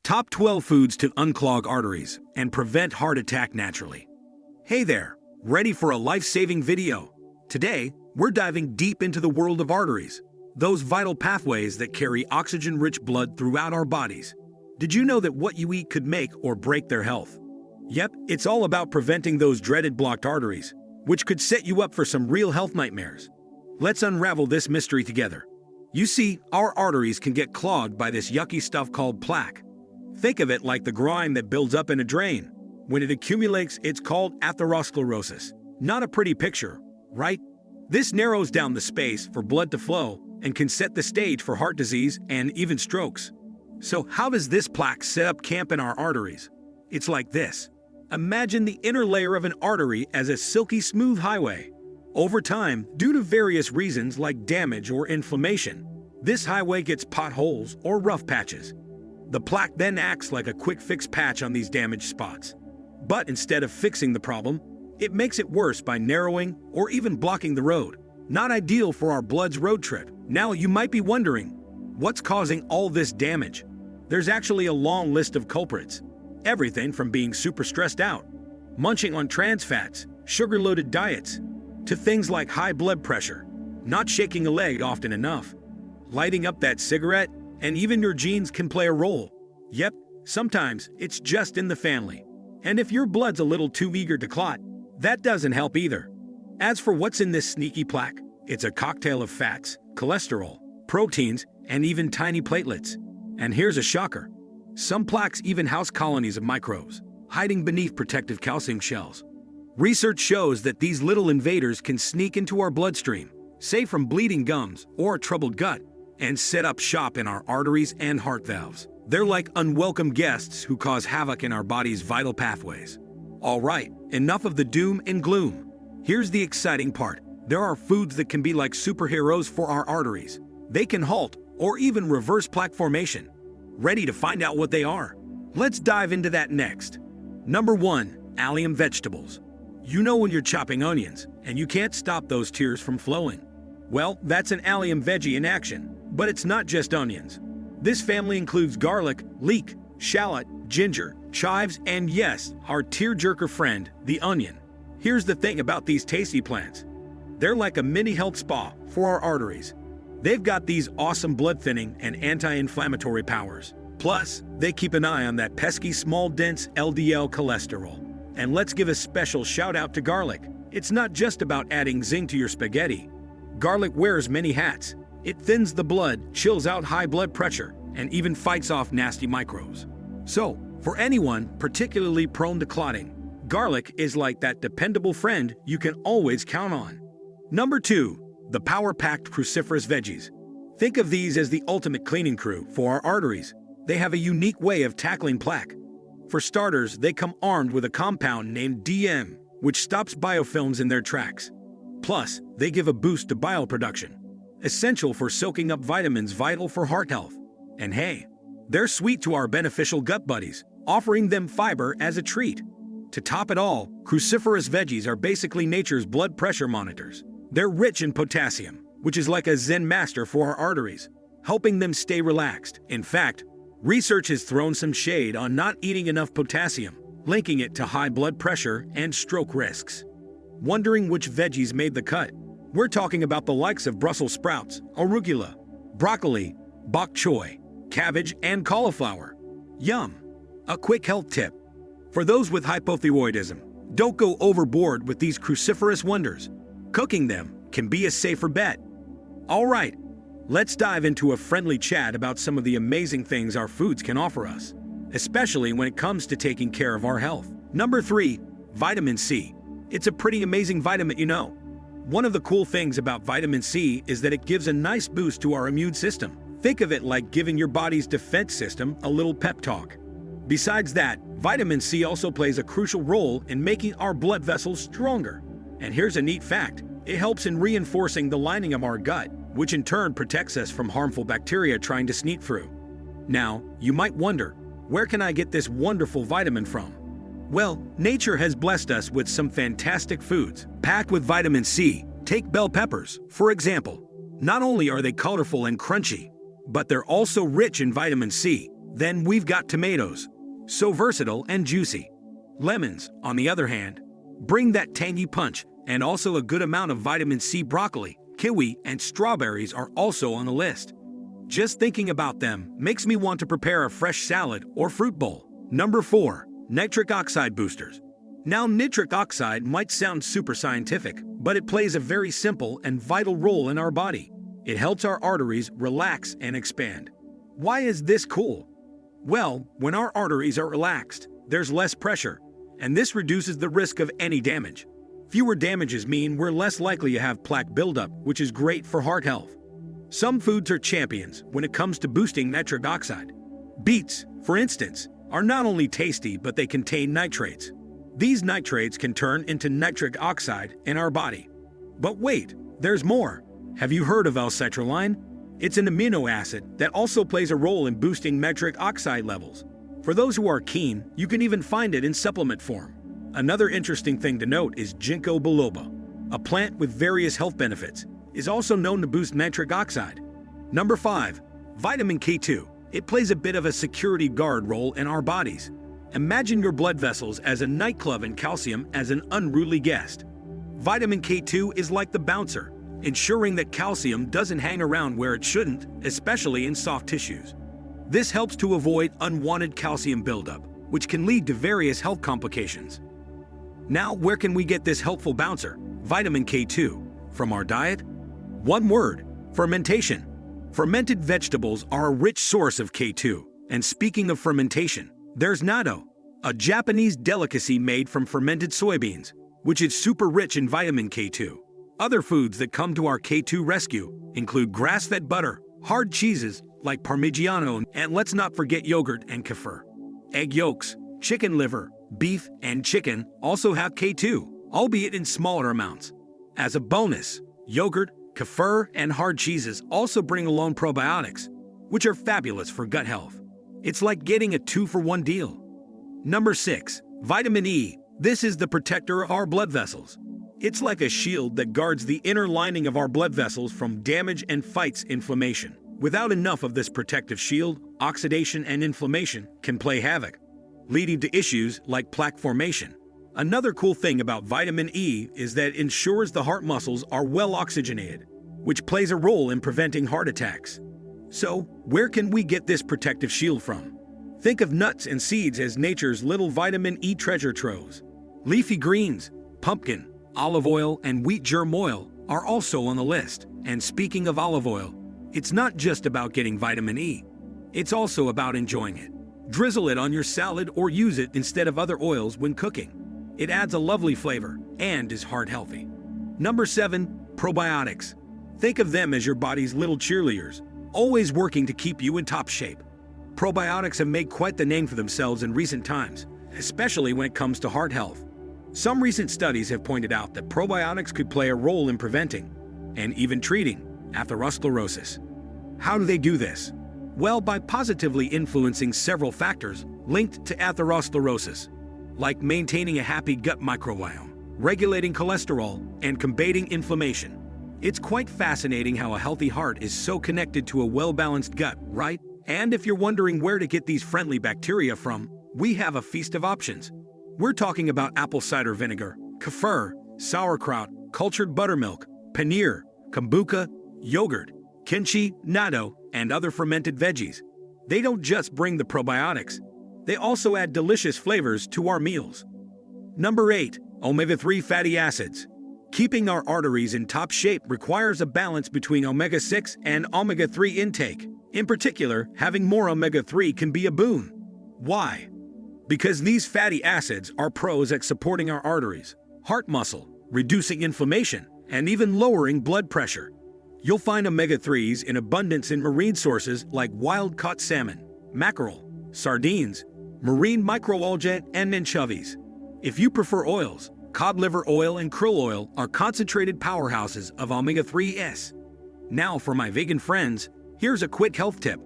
Top 12 foods to unclog arteries and prevent heart attack naturally. Hey there, ready for a life-saving video? Today, we're diving deep into the world of arteries, those vital pathways that carry oxygen-rich blood throughout our bodies. Did you know that what you eat could make or break their health? Yep, it's all about preventing those dreaded blocked arteries, which could set you up for some real health nightmares. Let's unravel this mystery together. You see, our arteries can get clogged by this yucky stuff called plaque. Think of it like the grime that builds up in a drain. When it accumulates, it's called atherosclerosis. Not a pretty picture, right? This narrows down the space for blood to flow and can set the stage for heart disease and even strokes. So how does this plaque set up camp in our arteries? It's like this. Imagine the inner layer of an artery as a silky smooth highway. Over time, due to various reasons like damage or inflammation, this highway gets potholes or rough patches. The plaque then acts like a quick fix patch on these damaged spots. But instead of fixing the problem, it makes it worse by narrowing or even blocking the road. Not ideal for our blood's road trip. Now you might be wondering, what's causing all this damage? There's actually a long list of culprits. Everything from being super stressed out, munching on trans fats, sugar-loaded diets, to things like high blood pressure, not shaking a leg often enough, lighting up that cigarette, and even your genes can play a role. Yep, sometimes it's just in the family. And if your blood's a little too eager to clot, that doesn't help either. As for what's in this sneaky plaque, it's a cocktail of fats, cholesterol, proteins, and even tiny platelets. And here's a shocker. Some plaques even house colonies of microbes, hiding beneath protective calcium shells. Research shows that these little invaders can sneak into our bloodstream, say from bleeding gums or a troubled gut, and set up shop in our arteries and heart valves. They're like unwelcome guests who cause havoc in our body's vital pathways. All right, enough of the doom and gloom. Here's the exciting part. There are foods that can be like superheroes for our arteries. They can halt or even reverse plaque formation. Ready to find out what they are? Let's dive into that next. Number 1, allium vegetables. You know when you're chopping onions and you can't stop those tears from flowing. Well, that's an allium veggie in action. But it's not just onions. This family includes garlic, leek, shallot, ginger, chives, and yes, our tearjerker friend, the onion. Here's the thing about these tasty plants. They're like a mini health spa for our arteries. They've got these awesome blood-thinning and anti-inflammatory powers. Plus, they keep an eye on that pesky small dense LDL cholesterol. And let's give a special shout out to garlic. It's not just about adding zing to your spaghetti. Garlic wears many hats. It thins the blood, chills out high blood pressure, and even fights off nasty microbes. So, for anyone particularly prone to clotting, garlic is like that dependable friend you can always count on. Number 2, the power-packed cruciferous veggies. Think of these as the ultimate cleaning crew for our arteries. They have a unique way of tackling plaque. For starters, they come armed with a compound named DM, which stops biofilms in their tracks. Plus, they give a boost to bile production, essential for soaking up vitamins vital for heart health. And hey, they're sweet to our beneficial gut buddies, offering them fiber as a treat. To top it all, cruciferous veggies are basically nature's blood pressure monitors. They're rich in potassium, which is like a Zen master for our arteries, helping them stay relaxed. In fact, research has thrown some shade on not eating enough potassium, linking it to high blood pressure and stroke risks. Wondering which veggies made the cut? We're talking about the likes of Brussels sprouts, arugula, broccoli, bok choy, cabbage, and cauliflower. Yum! A quick health tip. For those with hypothyroidism, don't go overboard with these cruciferous wonders. Cooking them can be a safer bet. All right, let's dive into a friendly chat about some of the amazing things our foods can offer us, especially when it comes to taking care of our health. Number 3, vitamin C. It's a pretty amazing vitamin, you know. One of the cool things about vitamin C is that it gives a nice boost to our immune system. Think of it like giving your body's defense system a little pep talk. Besides that, vitamin C also plays a crucial role in making our blood vessels stronger. And here's a neat fact. It helps in reinforcing the lining of our gut, which in turn protects us from harmful bacteria trying to sneak through. Now, you might wonder, where can I get this wonderful vitamin from? Well, nature has blessed us with some fantastic foods packed with vitamin C. Take bell peppers, for example. Not only are they colorful and crunchy, but they're also rich in vitamin C. Then we've got tomatoes, so versatile and juicy. Lemons, on the other hand, bring that tangy punch, and also a good amount of vitamin C. Broccoli, kiwi, and strawberries are also on the list. Just thinking about them makes me want to prepare a fresh salad or fruit bowl. Number 4. Nitric oxide boosters. Now, nitric oxide might sound super scientific, but it plays a very simple and vital role in our body. It helps our arteries relax and expand. Why is this cool? Well, when our arteries are relaxed, there's less pressure, and this reduces the risk of any damage. Fewer damages mean we're less likely to have plaque buildup, which is great for heart health. Some foods are champions when it comes to boosting nitric oxide. Beets, for instance, are not only tasty, but they contain nitrates. These nitrates can turn into nitric oxide in our body. But wait, there's more. Have you heard of L-citrulline? It's an amino acid that also plays a role in boosting nitric oxide levels. For those who are keen, you can even find it in supplement form. Another interesting thing to note is ginkgo biloba, a plant with various health benefits, is also known to boost nitric oxide. Number 5. Vitamin K2. It plays a bit of a security guard role in our bodies. Imagine your blood vessels as a nightclub and calcium as an unruly guest. Vitamin K2 is like the bouncer, ensuring that calcium doesn't hang around where it shouldn't, especially in soft tissues. This helps to avoid unwanted calcium buildup, which can lead to various health complications. Now, where can we get this helpful bouncer, vitamin K2? From our diet? One word: fermentation. Fermented vegetables are a rich source of K2. And speaking of fermentation, there's natto, a Japanese delicacy made from fermented soybeans, which is super rich in vitamin K2. Other foods that come to our K2 rescue include grass-fed butter, hard cheeses like Parmigiano, and let's not forget yogurt and kefir. Egg yolks, chicken liver, beef, and chicken also have K2, albeit in smaller amounts. As a bonus, yogurt, kefir, and hard cheeses also bring along probiotics, which are fabulous for gut health. It's like getting a 2-for-1 deal. Number 6. Vitamin E. This is the protector of our blood vessels. It's like a shield that guards the inner lining of our blood vessels from damage and fights inflammation. Without enough of this protective shield, oxidation and inflammation can play havoc, leading to issues like plaque formation. Another cool thing about vitamin E is that it ensures the heart muscles are well oxygenated, which plays a role in preventing heart attacks. So, where can we get this protective shield from? Think of nuts and seeds as nature's little vitamin E treasure troves. Leafy greens, pumpkin, olive oil, and wheat germ oil are also on the list. And speaking of olive oil, it's not just about getting vitamin E. It's also about enjoying it. Drizzle it on your salad or use it instead of other oils when cooking. It adds a lovely flavor and is heart healthy. Number 7. Probiotics. Think of them as your body's little cheerleaders, always working to keep you in top shape. Probiotics have made quite the name for themselves in recent times, especially when it comes to heart health. Some recent studies have pointed out that probiotics could play a role in preventing, and even treating, atherosclerosis. How do they do this? Well, by positively influencing several factors linked to atherosclerosis, like maintaining a happy gut microbiome, regulating cholesterol, and combating inflammation. It's quite fascinating how a healthy heart is so connected to a well-balanced gut, right? And if you're wondering where to get these friendly bacteria from, we have a feast of options. We're talking about apple cider vinegar, kefir, sauerkraut, cultured buttermilk, paneer, kombucha, yogurt, kimchi, natto, and other fermented veggies. They don't just bring the probiotics, they also add delicious flavors to our meals. Number 8. Omega-3 fatty acids. Keeping our arteries in top shape requires a balance between omega-6 and omega-3 intake. In particular, having more omega-3 can be a boon. Why? Because these fatty acids are pros at supporting our arteries, heart muscle, reducing inflammation, and even lowering blood pressure. You'll find omega-3s in abundance in marine sources like wild-caught salmon, mackerel, sardines, marine microalgae, and anchovies. If you prefer oils, cod liver oil and krill oil are concentrated powerhouses of omega-3s. Now for my vegan friends, here's a quick health tip.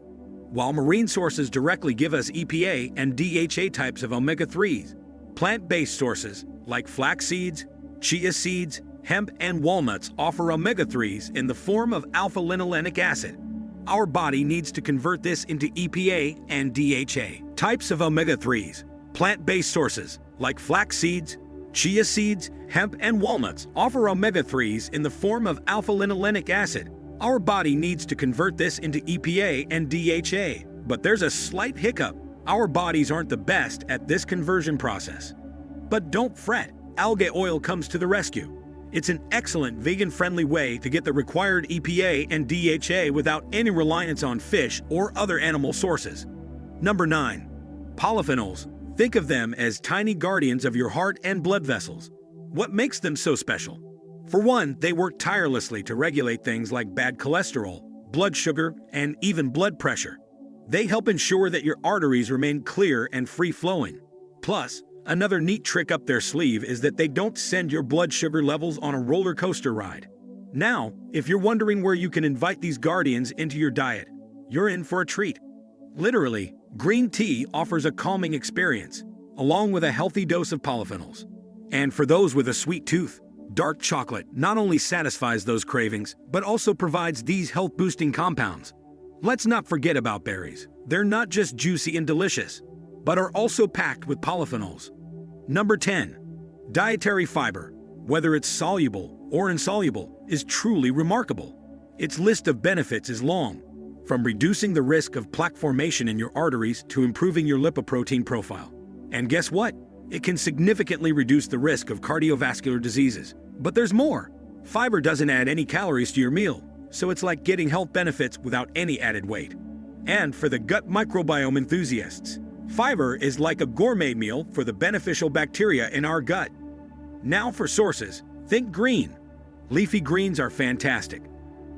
While marine sources directly give us EPA and DHA types of omega-3s, plant-based sources like flax seeds, chia seeds, hemp, and walnuts offer omega-3s in the form of alpha-linolenic acid. Our body needs to convert this into EPA and DHA. Types of omega-3s. Plant-based sources like flax seeds, chia seeds, hemp, and walnuts offer omega-3s in the form of alpha-linolenic acid. Our body needs to convert this into EPA and DHA, but there's a slight hiccup. Our bodies aren't the best at this conversion process. But don't fret, algae oil comes to the rescue. It's an excellent vegan-friendly way to get the required EPA and DHA without any reliance on fish or other animal sources. Number 9. Polyphenols. Think of them as tiny guardians of your heart and blood vessels. What makes them so special? For one, they work tirelessly to regulate things like bad cholesterol, blood sugar, and even blood pressure. They help ensure that your arteries remain clear and free-flowing. Plus, another neat trick up their sleeve is that they don't send your blood sugar levels on a roller coaster ride. Now, if you're wondering where you can invite these guardians into your diet, you're in for a treat. Literally, green tea offers a calming experience, along with a healthy dose of polyphenols. And for those with a sweet tooth, dark chocolate not only satisfies those cravings, but also provides these health-boosting compounds. Let's not forget about berries. They're not just juicy and delicious, but are also packed with polyphenols. Number 10. Dietary fiber, whether it's soluble or insoluble, is truly remarkable. Its list of benefits is long, from reducing the risk of plaque formation in your arteries to improving your lipoprotein profile. And guess what? It can significantly reduce the risk of cardiovascular diseases. But there's more. Fiber doesn't add any calories to your meal, so it's like getting health benefits without any added weight. And for the gut microbiome enthusiasts, fiber is like a gourmet meal for the beneficial bacteria in our gut. Now for sources, think green. Leafy greens are fantastic.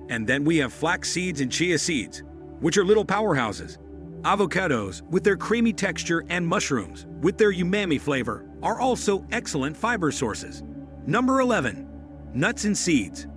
And then we have flax seeds and chia seeds, which are little powerhouses. Avocados, with their creamy texture, and mushrooms, with their umami flavor, are also excellent fiber sources. Number 11. Nuts and seeds.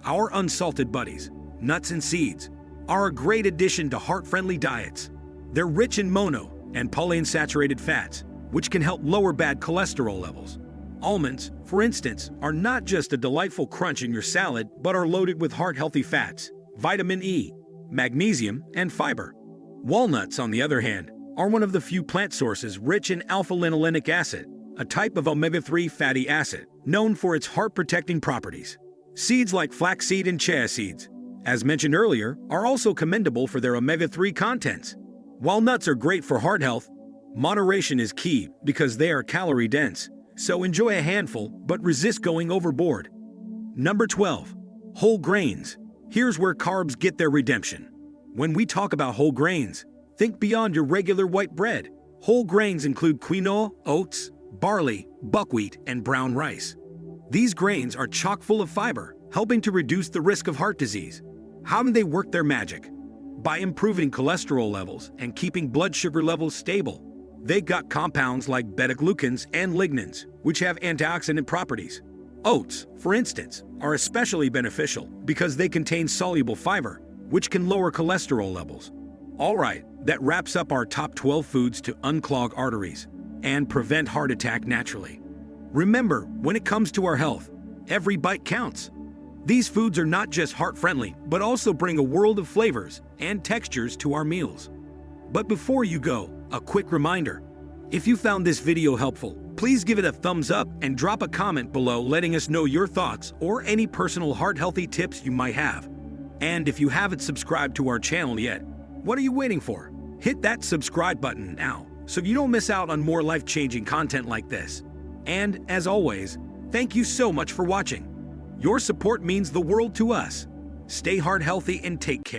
Our unsalted buddies, nuts and seeds, are a great addition to heart-friendly diets. They're rich in mono and polyunsaturated fats, which can help lower bad cholesterol levels. Almonds, for instance, are not just a delightful crunch in your salad, but are loaded with heart-healthy fats, vitamin E, magnesium, and fiber. Walnuts, on the other hand, are one of the few plant sources rich in alpha-linolenic acid, a type of omega-3 fatty acid known for its heart-protecting properties. Seeds like flaxseed and chia seeds, as mentioned earlier, are also commendable for their omega-3 contents. While nuts are great for heart health, moderation is key because they are calorie-dense, so enjoy a handful but resist going overboard. Number 12. Whole grains. Here's where carbs get their redemption. When we talk about whole grains, think beyond your regular white bread. Whole grains include quinoa, oats, barley, buckwheat, and brown rice. These grains are chock full of fiber, helping to reduce the risk of heart disease. How do they work their magic? By improving cholesterol levels and keeping blood sugar levels stable. They've got compounds like beta-glucans and lignans, which have antioxidant properties. Oats, for instance, are especially beneficial because they contain soluble fiber, which can lower cholesterol levels. All right, that wraps up our top 12 foods to unclog arteries and prevent heart attack naturally. Remember, when it comes to our health, every bite counts. These foods are not just heart-friendly, but also bring a world of flavors and textures to our meals. But before you go, a quick reminder. If you found this video helpful, please give it a thumbs up and drop a comment below letting us know your thoughts or any personal heart-healthy tips you might have. And if you haven't subscribed to our channel yet, what are you waiting for? Hit that subscribe button now so you don't miss out on more life-changing content like this. And as always, thank you so much for watching. Your support means the world to us. Stay heart healthy and take care.